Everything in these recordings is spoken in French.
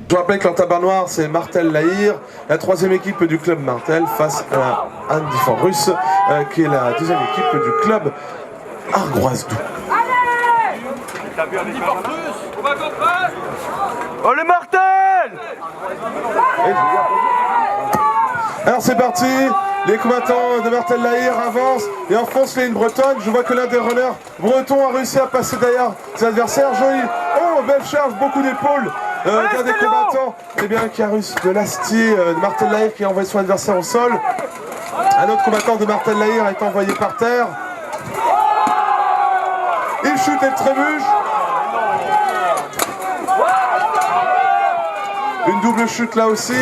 Je vous rappelle que leur tabac noir, c'est Martel Lahir, la troisième équipe du club Martel, face à Indifferent Russe, qui est la deuxième équipe du club Argroise-Doubs. Oh les Martel! Alors c'est parti, les combattants de Martel Lahir avancent et enfoncent les lignes bretonnes. Je vois que l'un des runners bretons a réussi à passer derrière ses adversaires. Joli, oh belle charge, beaucoup d'épaules d'un des combattants, eh bien qui a réussi de l'astier de Martel Lahir qui a envoyé son adversaire au sol. Un autre combattant de Martel Lahir a été envoyé par terre. Il chute et le trébuche. Une double chute là aussi.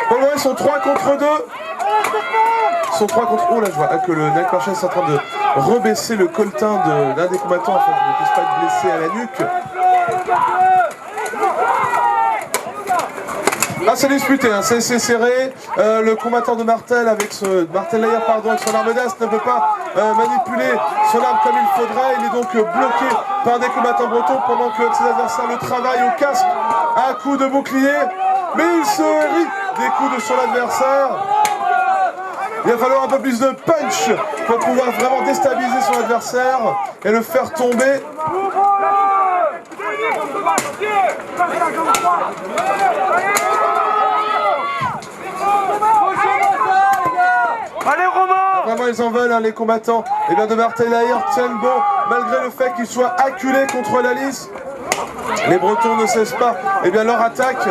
Pour le moment, ils sont 3 contre 2. Ils sont 3 contre... Oh là, je vois que le Nike Marchal est en train de rebaisser le colletin d'un des combattants afin qu'il ne puisse pas être blessé à la nuque. Ah, c'est disputé, hein, c'est serré. Le combattant de Martel avec Martel Lahir, pardon, avec son arme d'as ne peut pas manipuler son arme comme il faudrait. Il est donc bloqué par des combattants bretons pendant que ses adversaires le travaillent au casque à coups de bouclier. Mais il se rit des coups de son adversaire. Il va falloir un peu plus de punch pour pouvoir vraiment déstabiliser son adversaire et le faire tomber. Allez Romain! Vraiment ils en veulent, hein, les combattants de Martel Lahir tiennent bon malgré le fait qu'ils soient acculés contre la lisse. Les Bretons ne cessent pas leur attaque.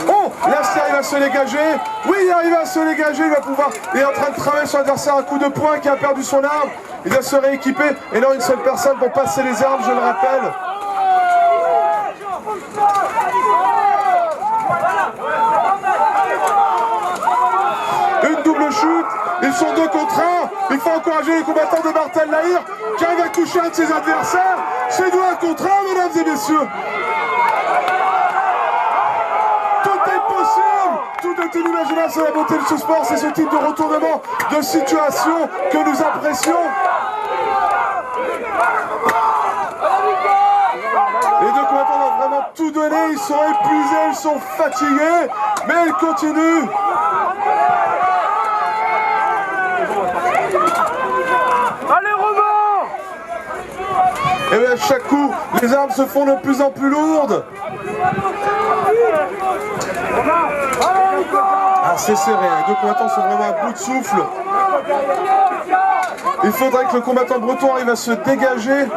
Oh, l'astier arrive à se dégager. Oui, il arrive à se dégager, il va pouvoir. Il est en train de travailler son adversaire à coup de poing qui a perdu son arme. Il va se rééquiper. Et là, une seule personne pour passer les armes, je le rappelle. Une double chute. Ils sont 2 contre 1. Il faut encourager les combattants de Martel Lahir qui arrivent à toucher un de ses adversaires. C'est 2 contre 1, mesdames et messieurs. Tout est inimaginable, c'est la beauté de ce sport, c'est ce type de retournement de situation que nous apprécions. Les deux combattants ont vraiment tout donné, ils sont épuisés, ils sont fatigués, mais ils continuent. Allez Romain! Et bien à chaque coup, les armes se font de plus en plus lourdes. Ah, c'est serré, les deux combattants sont vraiment à bout de souffle. Il faudrait que le combattant breton arrive à se dégager.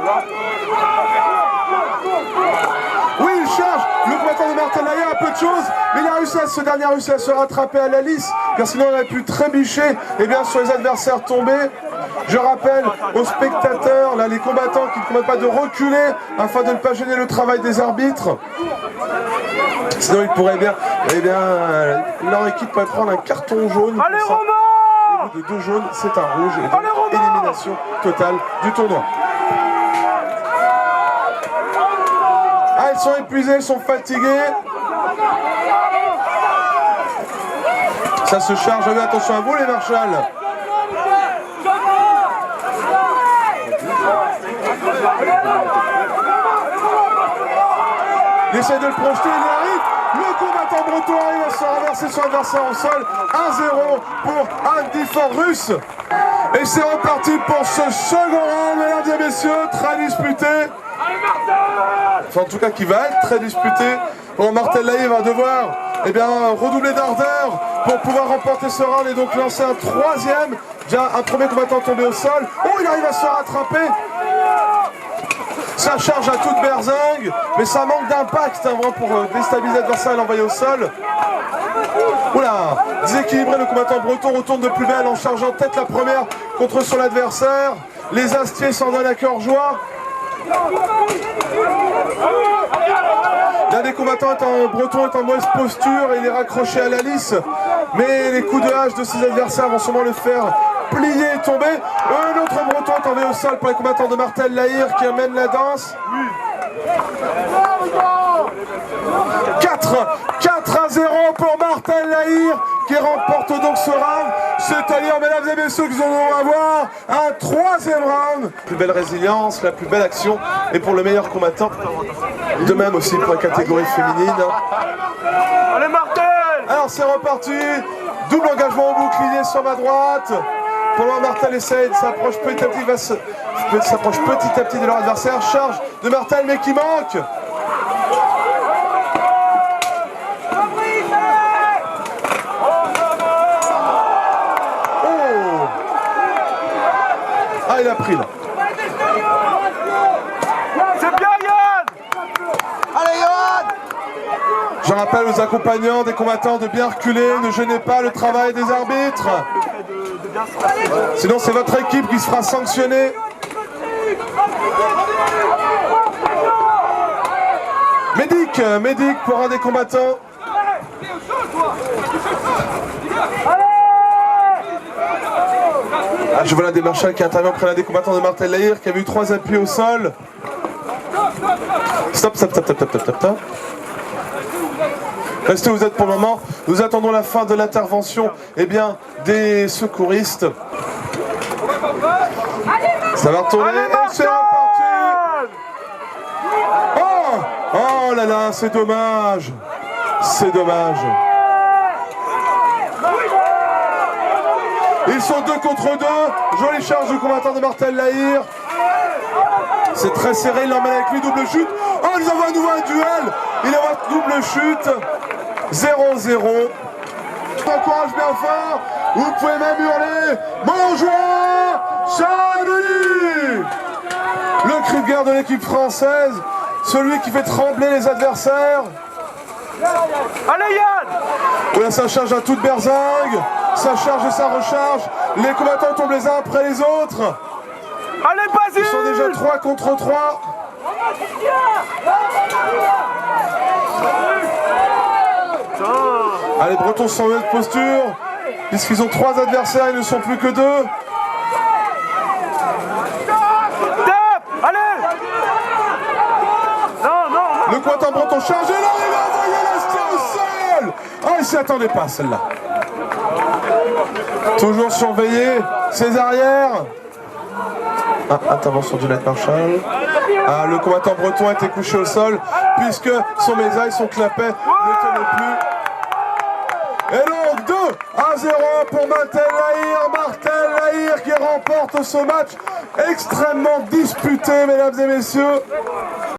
Oui, il charge. Le combattant de Martel Lahir a peu de choses, mais ce dernier a réussi à se rattraper à la lisse, car sinon il aurait pu trébucher sur les adversaires tombés. Je rappelle aux spectateurs, là, les combattants qui ne commettent pas de reculer afin de ne pas gêner le travail des arbitres. Sinon ils pourraient leur équipe pourrait prendre un carton jaune. Allez Romain! De 2 jaunes, c'est un rouge et donc élimination totale du tournoi. Ah, ils sont épuisés, ils sont fatigués. Ça se charge, attention à vous les Marshall. Il essaie de le projeter, il y arrive. Le combattant breton arrive à se renverser son adversaire au sol. 1-0 pour Indifferent Russe. Et c'est reparti pour ce second round, mesdames et messieurs, très disputé. Enfin, en tout cas, qui va être très disputé. Bon, Martel Lahir va devoir redoubler d'ardeur pour pouvoir remporter ce round et donc lancer un troisième. Déjà, un premier combattant tombé au sol. Oh, il arrive à se rattraper. Ça charge à toute berzingue, mais ça manque d'impact vraiment pour déstabiliser l'adversaire et l'envoyer au sol. Oula, déséquilibré, le combattant breton retourne de plus belle en chargeant tête la première contre son adversaire. Les astiers s'en donnent à cœur joie. L'un des combattants breton est en mauvaise posture et il est raccroché à la lisse. Mais les coups de hache de ses adversaires vont sûrement le faire plier et tomber. Un autre breton est tombé au sol pour les combattants de Martel Lahir qui amène la danse. 4-0 pour Martel Lahir qui remporte donc ce round. C'est-à-dire, mesdames et messieurs, que nous allons avoir un troisième round. La plus belle résilience, la plus belle action, et pour le meilleur combattant. De même aussi pour la catégorie féminine. Allez Martel! Alors c'est reparti. Double engagement au bouclier sur ma droite. Pour le moment, Martel essaye de s'approcher petit à petit, s'approche petit à petit de leur adversaire. Charge de Martel, mais qui manque. Oh! Ah, il a pris là. C'est bien Yann! Allez Yann! Je rappelle aux accompagnants des combattants de bien reculer, ne gênez pas le travail des arbitres. Sinon c'est votre équipe qui sera sanctionnée. Médic pour un des combattants. Ah, je vois l'un des marshals qui intervient auprès l'un des combattants de Martel Lahir qui a eu 3 appuis au sol. Stop. Restez où vous êtes pour le moment. Nous attendons la fin de l'intervention des secouristes. Ça va retourner. C'est reparti. Oh là là, c'est dommage. C'est dommage. Ils sont 2 contre 2. Jolie charge du combattant de Martel Lahir. C'est très serré, il l'emmène avec lui, double chute. Oh, ils envoient à nouveau un duel. Il envoie double chute. 0-0. Encourage bien fort. Vous pouvez même hurler Bonjour Saint-Denis. Le cri de guerre de l'équipe française. Celui qui fait trembler les adversaires. Allez Yann! Là, ça charge à toute berzingue. Ça charge et ça recharge. Les combattants tombent les uns après les autres. Allez Basile! Ils sont déjà 3 contre 3. Allez, Bretons sont en mauvaise posture. Puisqu'ils ont 3 adversaires, ils ne sont plus que 2. Allez! Non. Le combattant breton chargé, là, il va envoyer l'Astia au sol. Ah, il s'y attendait pas, celle-là. Toujours surveiller ses arrières. Ah, intervention du Net Marshall. Ah, le combattant breton a été couché au sol, puisque son mésaille, son clapet ne tenait plus. Et donc 2-0 pour Martel Lahir qui remporte ce match extrêmement disputé, mesdames et messieurs.